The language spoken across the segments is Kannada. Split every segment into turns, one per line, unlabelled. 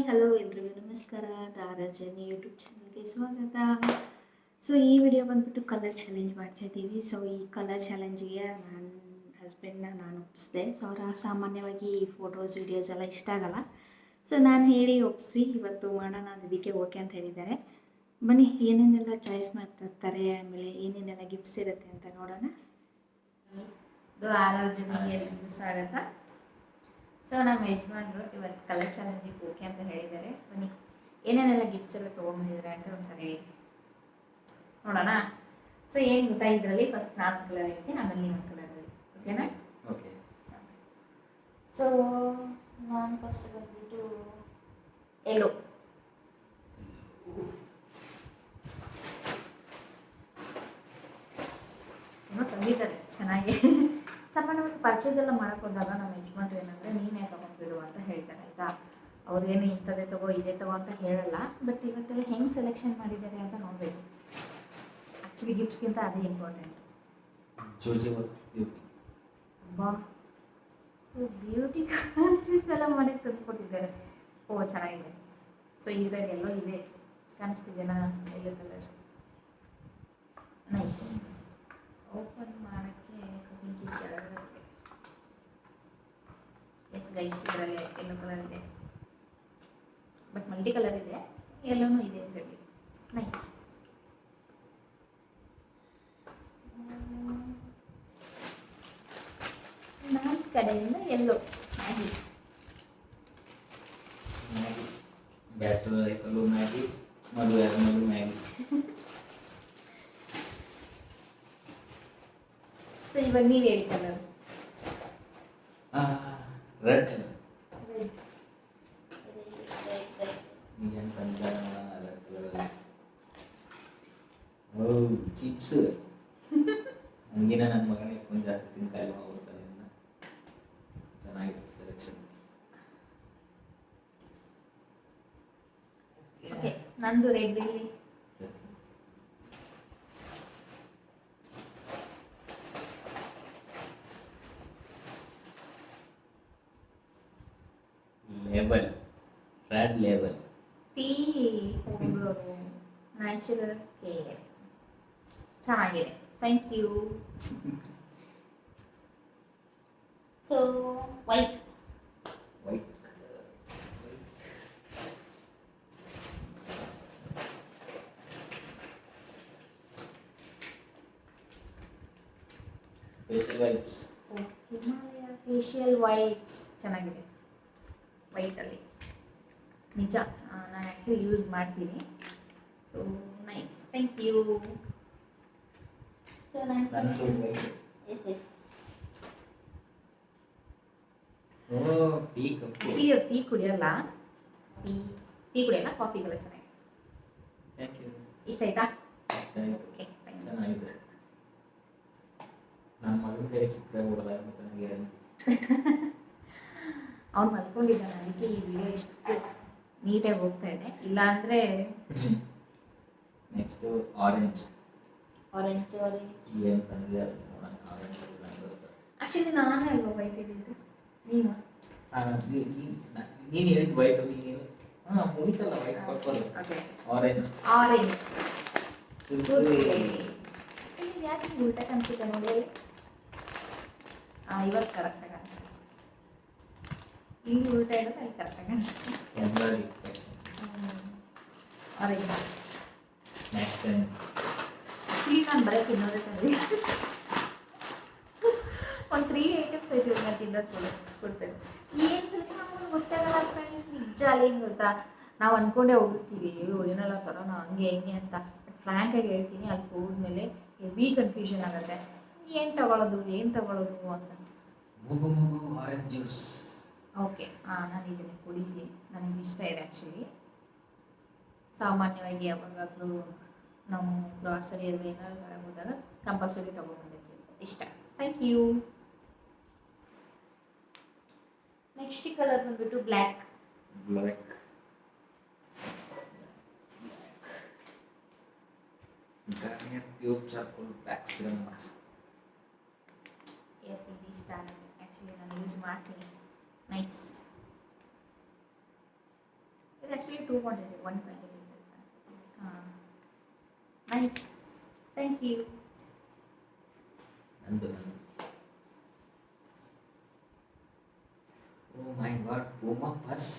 ಹಲೋ ಎಲ್ರಿಗೂ ನಮಸ್ಕಾರ. ದಾರಾಜನಿ ಯೂಟ್ಯೂಬ್ ಚಾನಲ್ಗೆ ಸ್ವಾಗತ. ಸೊ ಈ ವಿಡಿಯೋ ಬಂದ್ಬಿಟ್ಟು ಕಲರ್ ಚಾಲೆಂಜ್ ಮಾಡ್ತಾಯಿದ್ದೀವಿ. ಸೊ ಈ ಕಲರ್ ಚಾಲೆಂಜಿಗೆ ನನ್ನ ಹಸ್ಬೆಂಡ್ನ ನಾನು ಒಪ್ಪಿಸಿದೆ. ಸೊ ಅವರ ಸಾಮಾನ್ಯವಾಗಿ ಈ ಫೋಟೋಸ್ ವೀಡಿಯೋಸ್ ಎಲ್ಲ ಇಷ್ಟ ಆಗಲ್ಲ. ಸೊ ನಾನು ಹೇಳಿ ಒಪ್ಪಿಸ್ವಿ ಇವತ್ತು ಮಾಡೋಣ ಇದಕ್ಕೆ ಓಕೆ ಅಂತ ಹೇಳಿದ್ದಾರೆ. ಬನ್ನಿ ಏನೇನೆಲ್ಲ ಚಾಯ್ಸ್ ಮಾಡ್ತಿರ್ತಾರೆ, ಆಮೇಲೆ ಏನೇನೆಲ್ಲ ಗಿಫ್ಟ್ಸ್ ಇರುತ್ತೆ ಅಂತ ನೋಡೋಣ. ದಾರಾಜನಿಗೆ ಎಲ್ರಿಗೂ ಸ್ವಾಗತ. ಸೊ ನಮ್ಮ ಯಜಮಾನ್ರು ಇವತ್ತು ಕಲರ್ ಚಾಲೆಂಜಿಗೆ ಓಕೆ ಅಂತ ಹೇಳಿದ್ದಾರೆ. ಬನ್ನಿ ಏನೇನೆಲ್ಲ ಗಿಫ್ಟ್ಸ್ ಎಲ್ಲ ತೊಗೊಂಬಂದಿದ್ದಾರೆ ಅಂತ ಒಂದ್ಸರಿ ನೋಡೋಣ. ಸೊ ಏನು ಗೊತ್ತಾ, ಇದರಲ್ಲಿ ಫಸ್ಟ್ ನಾನು ಕಲರ್ ಹೇಳ್ತೀನಿ, ಆಮೇಲೆ ನೀವು ಕಲರ್ ಓಕೆನಾ?
ಓಕೆ.
ಸೊ ನಾನು ಫಸ್ಟ್ ಬಂದ್ಬಿಟ್ಟು ಎಲ್ಲೋ. ಏನೋ ತಂದಿದ್ದಾರೆ ಚೆನ್ನಾಗಿ. ಸಾಮಾನ್ಯ ಮತ್ತು ಪರ್ಚೇಸ್ ಎಲ್ಲ ಮಾಡೋಕೆ ಹೋದಾಗ ನಮ್ಮ ಯಜಮಾನ್ರು ಏನಂದರೆ ನೀನೇ ತೊಗೊಂಡ್ಬಿಡು ಅಂತ ಹೇಳ್ತಾರೆ, ಆಯಿತಾ? ಅವ್ರೇನು ಇಂಥದ್ದೇ ತಗೋ ಇದೇ ತಗೋ ಅಂತ ಹೇಳಲ್ಲ. ಬಟ್ ಇವತ್ತೆಲ್ಲ ಹೆಂಗೆ ಸೆಲೆಕ್ಷನ್ ಮಾಡಿದ್ದಾರೆ ಅಂತ ನೋಡಬೇಕು. ಆ್ಯಕ್ಚುಲಿ ಗಿಫ್ಟ್ಸ್ಗಿಂತ ಅದೇ ಇಂಪಾರ್ಟೆಂಟ್. ಅಬ್ಬಾ, ಸೊ ಬ್ಯೂಟಿ ಕಾನ್ಶಿಯಸ್ ಎಲ್ಲ ಮಾಡಿ ತಂದುಕೊಟ್ಟಿದ್ದಾರೆ. ಓ ಚೆನ್ನಾಗಿದೆ. ಸೊ ಇದರಲ್ಲಿ ಎಲ್ಲೋ ಇದೆ, ಕಾಣಿಸ್ತಿದೆಯಾ? Yellow colour nice. ಓಪನ್ ಮಾಡೋಕ್ಕೆ ಥಿಂಕ್ ಕೆಳಗಡೆ. ಎಸ್ ಗೈಸ್, ಇದರಲ್ಲಿ ಎಲ್ಲೋ ಕಲರ್ ಇದೆ, ಬಟ್ ಮಲ್ಟಿ ಕಲರ್ ಇದೆ, ಎಲ್ಲೋನೂ ಇದೆ ಇದರಲ್ಲಿ. ನೈಸ್. ನನ್ನ ಕಡೆಯಿಂದ ಎಲ್ಲೋ ಮ್ಯಾಜಿಕ್.
ಬ್ಯಾಚುಲರ್ ಲೈಫಲ್ಲೂ ಮ್ಯಾಗಿ, ಮದುವೆ ಆದಮೇಲೂ ಮ್ಯಾಗಿ.
ಸೊ ಇವಾಗ ನೀವು ಹೇಳಿ ಕಲರ್.
Red colour.
ರೆಡ್
ಏನು ತಂದ ರೆಡ್ ಕಲರ್. Oh chips. ಹಂಗಿನ ನನ್ನ ಮಗನ ಇಟ್ಕೊಂಡು ಜಾಸ್ತಿ ತಿಂದು ಕಾಯಿ ಮಾಡ್ಬಿಡ್ತಾನೆ. ಚೆನ್ನಾಗಿದೆ ಸೆಲೆಕ್ಷನ್.
ಓಕೆ, ನಂದು ರೆಡ್ ಇಲ್ಲಿ.
Label, Red Label.
Tea powder, natural care. ಚೆನ್ನಾಗಿದೆ, thank you. So white.
White facial wipes.
Himalaya facial wipes ಚೆನ್ನಾಗಿದೆ ವೈಟಲ್ಲಿ. ನಿಜ, ನಾನು ಆ್ಯಕ್ಚುಲಿ ಯೂಸ್ ಮಾಡ್ತೀನಿ. So nice, thank you. So
ನನ್ನ
ನಾನು
full white.
Yes yes.
Oh tea cup.
Actually ಅವ್ರು ಟೀ ಕುಡಿಯಲ್ಲ, ಟೀ ಕುಡಿಯಲ್ಲ, ಕಾಫಿಗೆಲ್ಲ ಚೆನ್ನಾಗಿದೆ.
Thank you.
ಇಷ್ಟ ಆಯ್ತಾ?
Thank
okay, thank you.
ಚೆನ್ನಾಗಿದೆ. ನನ್ನ ಮಗನ ಕೈ ಸಿಕ್ಕರೆ ಬಿಡಲ್ಲ ಮತ್ತು ನನಗೆ.
ಅವ್ನು ಮಲ್ಕೊಂಡಿದ್ದಾನೆ, ಅದಕ್ಕೆ ಈ ವಿಡಿಯೋ ಇಷ್ಟು ನೀಟಾಗಿ ಹೋಗ್ತಾ ಇದೆ. ಇಲ್ಲಾಂದರೆ
ನೆಕ್ಸ್ಟು ಆರೆಂಜ್.
Orange orange.
ಏನು ತಂದಿದ್ದಾರೆ ನೋಡೋಣ. ಆರೆಂಜ್ ನನಗೋಸ್ಕರ.
ಆ್ಯಕ್ಚುಲಿ ನಾನೇ ಅಲ್ವಾ ವೈಟ್ ಇದ್ದಿದ್ದು, ನೀವು?
ನೀನು ಹೇಳಿದ್ದು ವೈಟ್. ನೀನು ಹಾಂ ಮುಗಿತಲ್ಲ ವೈಟ್ ಕೊಟ್ಕೊಳ್ಳಿ.
Okay,
orange.
ಆರೆಂಜ್. ಯಾಕೆ ಉಲ್ಟಾ ಕಾಣಿಸುತ್ತೆ ನೋಡಿ ಅಲ್ಲಿ? ಇವತ್ತು ಕರೆಕ್ಟಾಗಿ ಕಾಣಿಸುತ್ತೆ. ಇಲ್ಲಿ ಉಲ್ಟಾ ಇರುತ್ತೆ, ಅಲ್ಲಿ ಕರೆಕ್ಟಾಗಿ ಕಾಣಿಸುತ್ತೆ.
ಎಲ್ಲರಿಗೂ
ಆರೆಂಜ್.
Snacks time.
ಆ್ಯಕ್ಚುಲಿ ನಾನು ಬರೀ ತಿನ್ನೋದೇ ತಂದೆ. ಒಂದು 3 ಐಟಮ್ಸ್ ಐತಿ ನಾನು ತಿನ್ನೋದು ಕೊಡ್ತೇನೆ. ಏನು ಸೆಲೆಕ್ಷನ್ ಮಾಡೋದು ಗೊತ್ತಾಗಲ್ಲ ಫ್ರೆಂಡ್ಸ್. ನಿಜ ಏನು ಗೊತ್ತಾ, ನಾವು ಅಂದ್ಕೊಂಡೇ ಹೋಗ್ತೀವಿ ಏನೆಲ್ಲ ತರೋಣ ಹಂಗೆ ಹೆಂಗೆ ಅಂತ. ಬಟ್ ಫ್ರ್ಯಾಂಕಾಗಿ ಹೇಳ್ತೀನಿ, ಅಲ್ಲಿ ಹೋದ್ಮೇಲೆ ಹೆವಿ ಕನ್ಫ್ಯೂಷನ್ ಆಗುತ್ತೆ. ಏನು ತಗೊಳ್ಳೋದು ಅಂತ.
ಮೂಗು ಆರೆಂಜ್ ಜ್ಯೂಸ್.
ಓಕೆ, ನಾನು ಇದನ್ನು ಕುಡಿತೀನಿ, ನನಗೆ ಇಷ್ಟ ಇದೆ ಆ್ಯಕ್ಚುಲಿ. ಸಾಮಾನ್ಯವಾಗಿ ಯಾವಾಗಾದರೂ ನಾವು ಗ್ರಾಸರಿ ಅದು ಏನಾದ್ರು ಹೊರಗೆ ಹೋದಾಗ ಕಂಪಲ್ಸರಿ ತೊಗೊಂಡ್ಬಂದಿರ್ತೀವಿ. ಇಷ್ಟ, ಥ್ಯಾಂಕ್ ಯು. ನೆಕ್ಸ್ಟ್ ಕಲರ್ ಬಂದ್ಬಿಟ್ಟು black.
Black. Garnier pure charcoal black serum mask.
Yes, ಇದು ಇಷ್ಟ ನನಗೆ ಆ್ಯಕ್ಚುಲಿ, ನಾನು ಯೂಸ್ ಮಾಡ್ತೀನಿ. ನೈಸ್. Actually 2 quantity 1 quantity. ಹಾಂ ನೈಸ್, ಥ್ಯಾಂಕ್ ಯು.
ನಂದು oh my god, Puma purse.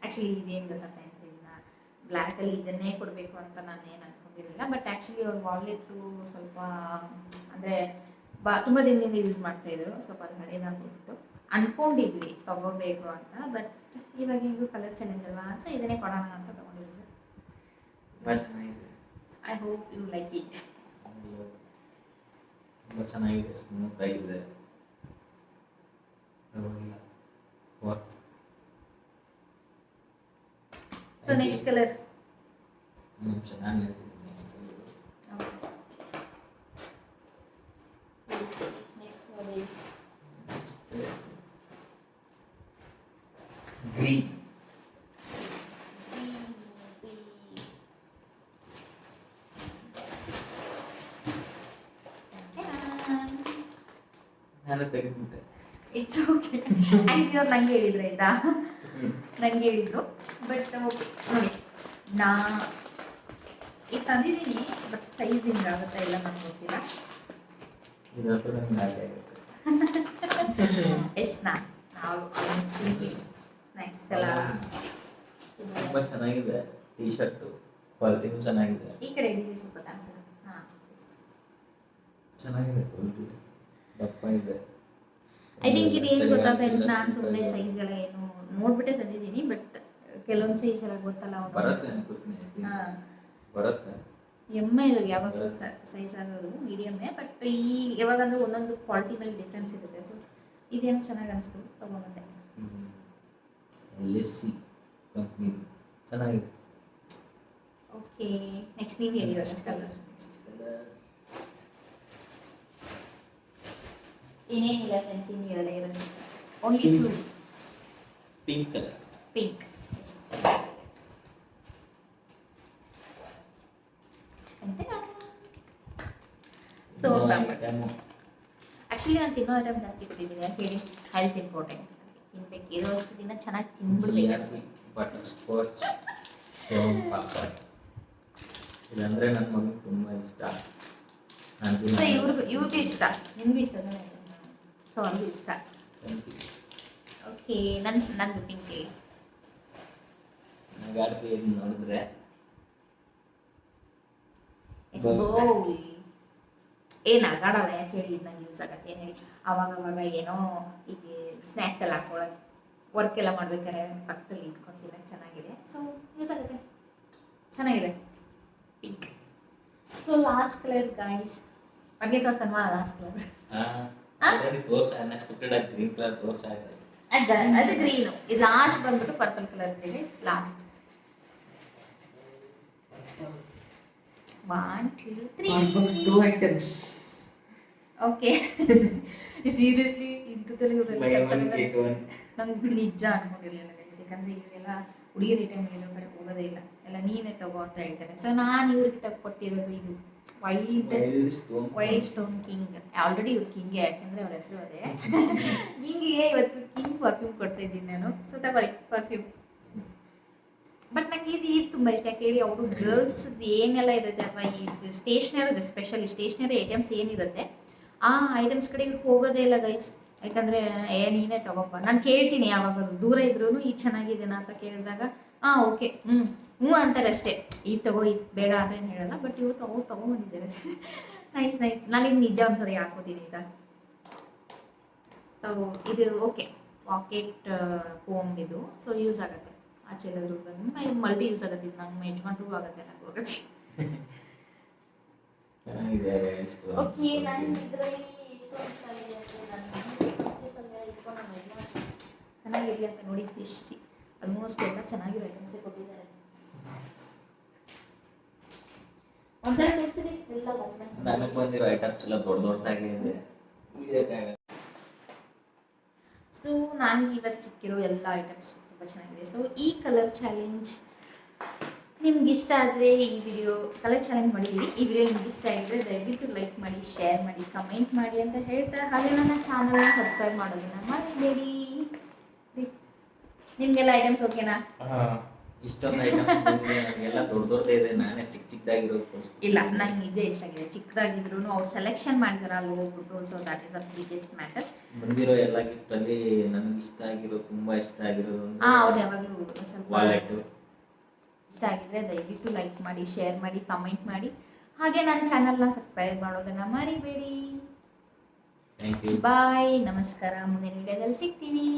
Actually ಇದೇನು ಗೊತ್ತಾ ಫ್ರೆಂಡ್ಸ್, ಇದನ್ನ ಬ್ಲ್ಯಾಕಲ್ಲಿ ಇದನ್ನೇ ಕೊಡಬೇಕು ಅಂತ ನಾನೇನು ಅನ್ಕೊಂಡಿರಲಿಲ್ಲ. ಬಟ್ ಆ್ಯಕ್ಚುಲಿ ಅವ್ರ ವಾಲೆಟು ಸ್ವಲ್ಪ ಅಂದರೆ ತುಂಬ ದಿನದಿಂದ ಯೂಸ್ ಮಾಡ್ತಾಯಿದ್ರು, ಸ್ವಲ್ಪ ಅದು ಹಳೇದಾಗ್ಬಿಟ್ಟು ಅಂದ್ಕೊಂಡಿದ್ವಿ ತೊಗೋಬೇಕು ಅಂತ. ಬಟ್ ಇವಾಗ ಹಿಂಗೂ ಕಲರ್ ಚಾಲೆಂಜ್ ಅಲ್ವಾ, ಸೊ ಇದನ್ನೇ ಕೊಡೋಣ ಅಂತ ತೊಗೊಂಡಿದ್ವಿ.
ತುಂಬ ಚೆನ್ನಾಗಿದೆ.
I hope you like it.
ತುಂಬ ಚೆನ್ನಾಗಿದೆ, ಸ್ಮೂತ್ ಆಗಿದೆ, ಪರವಾಗಿಲ್ಲ, ವರ್ತ್.
ಸೊ ನೆಕ್ಸ್ಟ್ ಕಲರ್
ನಾನು ಹೇಳ್ತೀನಿ. Next green. ನಾನು ತೆಗೆದ್ಬಿಟ್ಟೆ.
It's okay. ಆ್ಯಕ್ಚುಲಿ ಅವ್ರು ನಂಗೆ ಹೇಳಿದ್ರು ಆಯಿತಾ, ನಂಗೆ ಹೇಳಿದರು. ಬಟ್ ಓಕೆ ನೋಡಿ, ನಾ ಈಗ ತಂದಿದ್ದೀನಿ, ಬಟ್ ಸೈಜ್ ಹಿಂಗೆ ಆಗುತ್ತಾ ಇಲ್ಲ ನನಗೆ ಗೊತ್ತಿಲ್ಲ.
ಇದಂತೂ ನಂಗೆ ಹಾಗೆ ಆಗುತ್ತೆ.
ಎಸ್ ನಾವು ಸ್ನ್ಯಾಕ್ಸ್ ಎಲ್ಲ
ತುಂಬ ಚೆನ್ನಾಗಿದೆ. ಟೀ ಶರ್ಟು ಕ್ವಾಲಿಟಿನೂ ಚೆನ್ನಾಗಿದೆ.
ಈ ಕಡೆ ಇದೀವಿ ಸ್ವಲ್ಪ ಕಾಣಿಸಲ್ಲ. ಹಾಂ
ಚೆನ್ನಾಗಿದೆ, ಕ್ವಾಲಿಟಿ ದಪ್ಪ ಇದೆ.
ಐ ಥಿಂಕ್ ಇದು ಏನು ಗೊತ್ತಾ ಫ್ರೆಂಡ್ಸ್, ನಾನು ಸುಮ್ಮನೆ ಸೈಜ್ ಎಲ್ಲ ಏನು ನೋಡ್ಬಿಟ್ಟೆ ತಂದಿದ್ದೀನಿ. ಬಟ್ ಕೆಲವೊಂದು ಸೈಜ್ ಎಲ್ಲ ಗೊತ್ತಲ್ಲ,
ಬರುತ್ತೆ ಅನ್ಕೋತೀನಿ.
ಹಾಂ
ಬರುತ್ತೆ.
ಎಮ್ಮೆ ಇರೋದು ಯಾವಾಗಲೂ ಸೈಜ್ ಆಗೋದು ಮೀಡಿಯಮ್ಮೇ. ಬಟ್ ಈ ಯಾವಾಗಂದ್ರೆ ಒಂದೊಂದು ಕ್ವಾಲಿಟಿ ಮೇಲೆ ಡಿಫ್ರೆನ್ಸ್ ಇರುತ್ತೆ. ಸೊ ಇದೇನು ಚೆನ್ನಾಗಿ ಅನಿಸ್ತು, ತೊಗೊಂಬಂದೆ.
LSC ಕಂಪ್ನಿ ಚೆನ್ನಾಗಿದೆ.
ಓಕೆ ನೆಕ್ಸ್ಟ್ ನೀವು ಹೇಳಿ ಎಷ್ಟು ಕಲರ್. ಏನೇನಿಲ್ಲ ಫ್ರೆಂಡ್ಸ್, ಇನ್ನು ಎರಡೇ ಇರೋದು. Only blue,
pink colour.
Pink. So actually ನಾನು ತಿನ್ನೋ ಐಟಮ್ ಜಾಸ್ತಿ ಕೊಟ್ಟಿದ್ದೀನಿ. ಯಾಕೆ ಹೇಳಿ, ಹೆಲ್ತ್ ಇಂಪಾರ್ಟೆಂಟ್. ತಿನ್ಬೇಕು, ಇರೋಷ್ಟು ದಿನ ಚೆನ್ನಾಗಿ ತಿನ್ಬಿಡ್ಬೇಕು.
ಬಟರ್ ಸ್ಕಾಚ್ ಇದಂದರೆ ನನ್ನ ಮಗನಿಗೆ ತುಂಬ ಇಷ್ಟ.
ಸೊ ಇವ್ರಿಗೂ ಇಷ್ಟ, ನಿಮಗೂ ಇಷ್ಟ, ಸೊ ಅವ್ರಿಗೂ ಇಷ್ಟ. ಓಕೆ ನಂದು ಪಿಂಕ್ ಹೇಳಿ.
ನನಗಾಡ್ತಿ ಇದು ನೋಡಿದ್ರೆ
ಏನು ಆಗಾಡಲ್ಲ. ಯಾಕೆ ಹೇಳಿ, ಇದು ನಂಗೆ ಯೂಸ್ ಆಗುತ್ತೆ. ಏನು ಹೇಳಿ, ಅವಾಗ ಏನೋ ಈಗ ಸ್ನ್ಯಾಕ್ಸ್ ಎಲ್ಲ ಹಾಕೊಳ್ಳೋದು, ವರ್ಕ್ ಎಲ್ಲ ಮಾಡ್ಬೇಕಾದ್ರೆ ಪಕ್ಕದಲ್ಲಿ ಇಟ್ಕೊಂಡು ತಿನ್ನೋಕ್ಕೆ ಚೆನ್ನಾಗಿದೆ. ಸೊ ಯೂಸ್ ಆಗುತ್ತೆ, ಚೆನ್ನಾಗಿದೆ pink. So last colour guys, ಬಗ್ಗೆ ತೋರ್ಸನ್ವಾ ಲಾಸ್ಟ್ ಕಲರ್.
ಆಲ್ರೆಡಿ ತೋರ್ಸ, ಅನ್ಎಕ್ಸ್ಪೆಕ್ಟೆಡ್ ಆಗಿ ಗ್ರೀನ್ ಕಲರ್ ತೋರ್ಸಾಯ್ತು.
ಅದು ಗ್ರೀನು. ಇದು ಲಾಸ್ಟ್ ಬಂದ್ಬಿಟ್ಟು ಪರ್ಪಲ್ ಕಲರ್ ಇದೆ ಲಾಸ್ಟ್. 1 2 3
2 ಐಟಮ್ಸ್.
ಓಕೆ ಸೀರಿಯಸ್ಲಿ ಇಂಥದ್ದೆಲ್ಲ ಇವರೆಲ್ಲ ನಂಗೆ ನಿಜ ಅನ್ಕೊಂಡಿರಲಿಲ್ಲ ಗೈಸ್. ಯಾಕಂದರೆ ಇವರೆಲ್ಲ ಹುಡುಗಿಯರ ಐಟಮ್ ಎಲ್ಲೋ ಕಡೆ ಹೋಗೋದೇ ಇಲ್ಲ, ಎಲ್ಲ ನೀನೇ ತಗೋ ಅಂತ ಹೇಳ್ತಾರೆ. ಸೊ ನಾನು ಇವ್ರಿಗೆ ತಗೊಟ್ಟಿರೋದು ಇದು ವೈಲ್ಡ್ ಸ್ಟೋನ್ ಕಿಂಗ್. ಆಲ್ರೆಡಿ ಇವ್ರು ಕಿಂಗೆ, ಯಾಕೆಂದರೆ ಅವ್ರ ಹೆಸರು ಅದೇ. ಕಿಂಗಿಗೆ ಇವತ್ತು ಕಿಂಗ್ ಪರ್ಫ್ಯೂಮ್ ಕೊಡ್ತಾ ಇದ್ದೀನಿ ನಾನು. ಸೊ ತಗೊಳ್ಳಿ ಪರ್ಫ್ಯೂಮ್. ಬಟ್ ನಂಗೆ ಇದು ತುಂಬ ಇಷ್ಟ. ಯಾಕೆ ಹೇಳಿ, ಅವರು ಗರ್ಲ್ಸ್ದು ಏನೆಲ್ಲ ಇರುತ್ತೆ, ಅಥವಾ ಇದು ಸ್ಟೇಷ್ನರಿ, ಸ್ಪೆಷಲಿ ಸ್ಟೇಷ್ನರಿ ಐಟಮ್ಸ್ ಏನಿರುತ್ತೆ ಆ ಐಟಮ್ಸ್ ಕಡೆ ಇವ್ರು ಹೋಗೋದೇ ಇಲ್ಲ ಗೈಸ್. ಯಾಕಂದರೆ ನೀನೇ ತಗೋಪ್ಪ. ನಾನು ಕೇಳ್ತೀನಿ ಯಾವಾಗ ದೂರ ಇದ್ರೂ ಇದು ಚೆನ್ನಾಗಿದೆನಾ ಅಂತ ಕೇಳಿದಾಗ ಓಕೆ ಹ್ಞೂ ಅಂತಾರೆ ಅಷ್ಟೇ. ಇದು ತಗೋ, ಇದು ಬೇಡ ಅಂತ ಏನು ಹೇಳಲ್ಲ. ಬಟ್ ಇವ್ರು ತೊಗೊಂಬಂದಿದ್ದಾರೆ. ನೈಸ್. ನಾನು ಇದು ನಿಜ ಒಂದ್ಸರಿ ಹಾಕೋತೀನಿ ಈಗ. ಸೊ ಇದು ಓಕೆ ಪಾಕೆಟ್ ಕೋಮ್ ಇದು. ಸೊ ಯೂಸ್ ಆಗುತ್ತೆ, ಆಚೆ ಎಲ್ಲಾದರೂ ಬಂದು ಇದು ಮಲ್ಟಿ ಯೂಸ್ ಆಗುತ್ತೆ. ಇದು ನಂಗೆ ಮೆಚ್ಕೊಂಡ್ರೂ ಆಗುತ್ತೆ, ನಂಗೆ ಹೋಗುತ್ತೆ. ಓಕೆ ನಾನು ಇದರಲ್ಲಿ ಚೆನ್ನಾಗಿರಲಿ ಅಂತ ನೋಡಿದ್ವಿ ಇಷ್ಟು. ಆಲ್ಮೋಸ್ಟ್ ಎಲ್ಲ ಚೆನ್ನಾಗಿರೋ ಐಟಮ್ಸೇ ಕೊಟ್ಟಿದ್ದಾರೆ. ಒಂದ್ಸಲ ತೋರಿಸ್ತೀನಿ ಎಲ್ಲ
ನನಗೆ ಬಂದಿರೋ ಐಟಮ್ಸ್ ಎಲ್ಲ ದೊಡ್ಡದಾಗಿ ಇದೆ.
ಸೊ ನನಗೆ ಇವತ್ತು ಸಿಕ್ಕಿರೋ ಎಲ್ಲ ಐಟಮ್ಸ್ ತುಂಬ ಚೆನ್ನಾಗಿದೆ. ಸೊ ಈ ಕಲರ್ ಚಾಲೆಂಜ್ ನಿಮ್ಗೆ ಇಷ್ಟ ಆದರೆ ಈ ವಿಡಿಯೋ ಕಲರ್ ಚಾಲೆಂಜ್ ಮಾಡಿದ್ದೀವಿ. ಈ ವಿಡಿಯೋ ನಿಮ್ಗೆ ಇಷ್ಟ ಆಗಿದ್ರೆ ದಯವಿಟ್ಟು ಲೈಕ್ ಮಾಡಿ, ಶೇರ್ ಮಾಡಿ, ಕಮೆಂಟ್ ಮಾಡಿ ಅಂತ ಹೇಳ್ತಾ, ಹಾಗೆ ನನ್ನ ಚಾನಲ್ನ ಸಬ್ಸ್ಕ್ರೈಬ್ ಮಾಡೋದನ್ನು ಮರಿಬೇಡಿ. ನಿಮಗೆಲ್ಲ ಐಟಮ್ಸ್ ಓಕೆನಾ?
ಇಷ್ಟೊಂದು ಐಟಮ್ ಎಲ್ಲ ದೊಡ್ಡದೇ ಇದೆ, ನಾನೇ ಚಿಕ್ಕದಾಗಿರೋದು.
ಇಲ್ಲ, ನಂಗೆ ಇದೇ ಇಷ್ಟ ಆಗಿದೆ. ಚಿಕ್ಕದಾಗಿದ್ರು ಅವ್ರು ಸೆಲೆಕ್ಷನ್ ಮಾಡಿದಾರೆ ಅಲ್ಲಿ ಹೋಗ್ಬಿಟ್ಟು, so that is the biggest matter.
ಬಂದಿರೋ ಎಲ್ಲ ಗಿಫ್ಟಲ್ಲಿ ನನಗೆ ಇಷ್ಟ ಆಗಿರೋ, ತುಂಬ ಇಷ್ಟ ಆಗಿರೋದು
ಅವ್ರು ಯಾವಾಗಲೂ ಸ್ವಲ್ಪ
ವಾಲೆಟ್
ಇಷ್ಟ ಆಗಿದ್ರೆ ದಯವಿಟ್ಟು ಲೈಕ್ ಮಾಡಿ, ಶೇರ್ ಮಾಡಿ, ಕಮೆಂಟ್ ಮಾಡಿ. ಹಾಗೆ ನನ್ನ ಚಾನಲ್ನ ಸಬ್ಸ್ಕ್ರೈಬ್ ಮಾಡೋದನ್ನು ಮರಿಬೇಡಿ.
Thank you.
ಬಾಯ್, ನಮಸ್ಕಾರ. ಮುಂದಿನ ವಿಡಿಯೋದಲ್ಲಿ ಸಿಗ್ತೀವಿ.